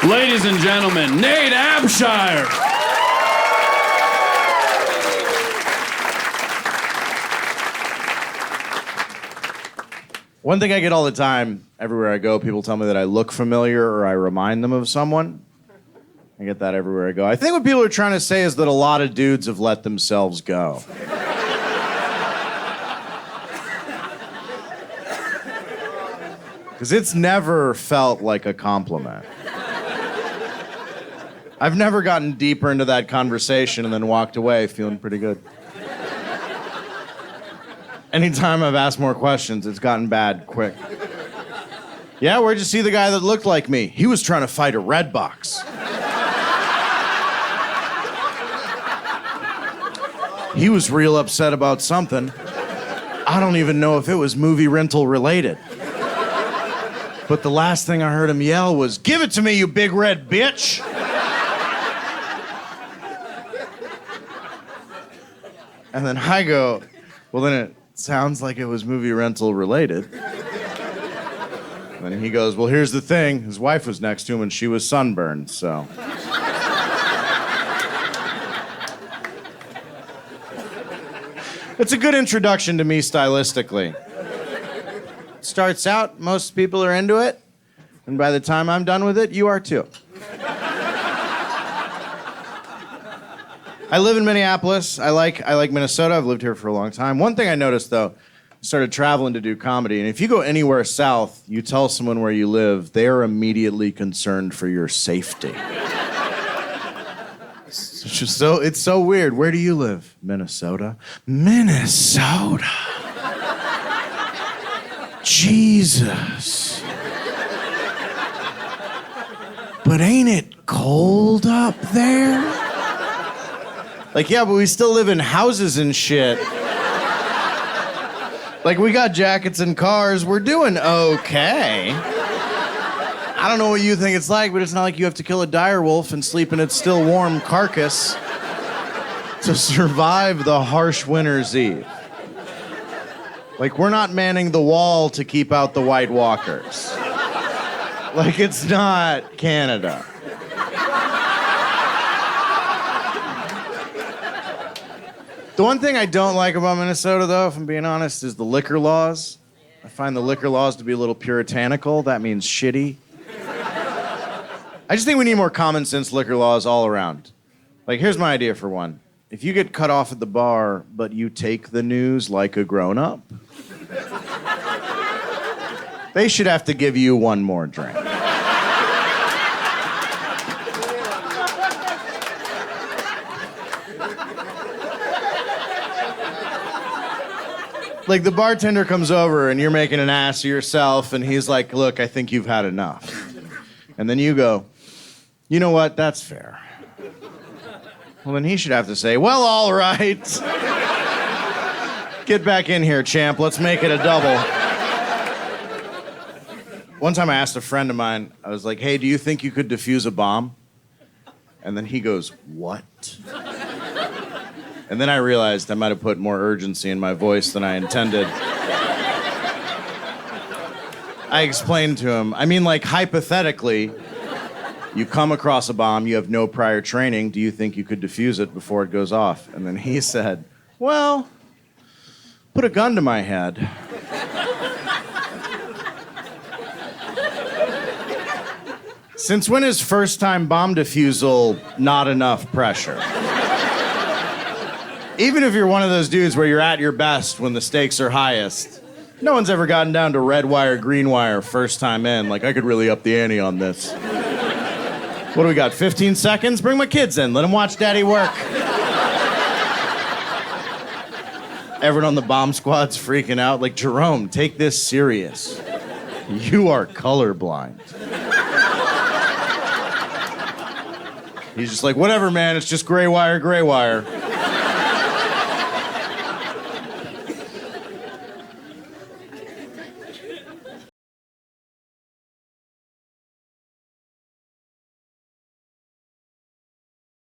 Ladies and gentlemen, Nate Abshire. One thing I get all the time, everywhere I go, people tell me that I look familiar or I remind them of someone. I get that everywhere I go. I think what people are trying to say is that a lot of dudes have let themselves go. Because it's never felt like a compliment. I've never gotten deeper into that conversation and then walked away feeling pretty good. Anytime I've asked more questions, it's gotten bad quick. Yeah, where'd you see the guy that looked like me? He was trying to fight a red box. He was real upset about something. I don't even know if it was movie rental related. But the last thing I heard him yell was, "Give it to me, you big red bitch!" And then I go, "Well, then it sounds like it was movie rental related." And then he goes, "Well, here's the thing. His wife was next to him and she was sunburned, so." It's a good introduction to me stylistically. Starts out, most people are into it, and by the time I'm done with it, you are too. I live in Minneapolis. I like Minnesota. I've lived here for a long time. One thing I noticed, though, I started traveling to do comedy, and if you go anywhere south, you tell someone where you live, they are immediately concerned for your safety. It's so weird. Where do you live? Minnesota. Minnesota. Jesus. But ain't it cold up there? Like, yeah, but we still live in houses and shit. Like, we got jackets and cars. We're doing okay. I don't know what you think it's like, but it's not like you have to kill a dire wolf and sleep in its still warm carcass to survive the harsh winter's eve. Like, we're not manning the wall to keep out the White Walkers. Like, it's not Canada. The one thing I don't like about Minnesota, though, if I'm being honest, is the liquor laws. I find the liquor laws to be a little puritanical. That means shitty. I just think we need more common sense liquor laws all around. Like, here's my idea for one. If you get cut off at the bar, but you take the news like a grown-up, they should have to give you one more drink. Like, the bartender comes over and you're making an ass of yourself and he's like, "Look, I think you've had enough." And then you go, "You know what? That's fair." Well, then he should have to say, "Well, all right. Get back in here, champ. Let's make it a double." One time I asked a friend of mine, I was like, "Hey, do you think you could defuse a bomb?" And then he goes, "What?" And then I realized I might have put more urgency in my voice than I intended. I explained to him, I mean, like, hypothetically, you come across a bomb, you have no prior training, do you think you could defuse it before it goes off? And then he said, "Well, put a gun to my head." Since when is first-time bomb defusal not enough pressure? Even if you're one of those dudes where you're at your best when the stakes are highest, no one's ever gotten down to red wire, green wire first time in. Like, I could really up the ante on this. What do we got, 15 seconds? Bring my kids in. Let them watch Daddy work. Everyone on the bomb squad's freaking out. Like, "Jerome, take this serious. You are colorblind." He's just like, "Whatever, man. It's just gray wire, gray wire."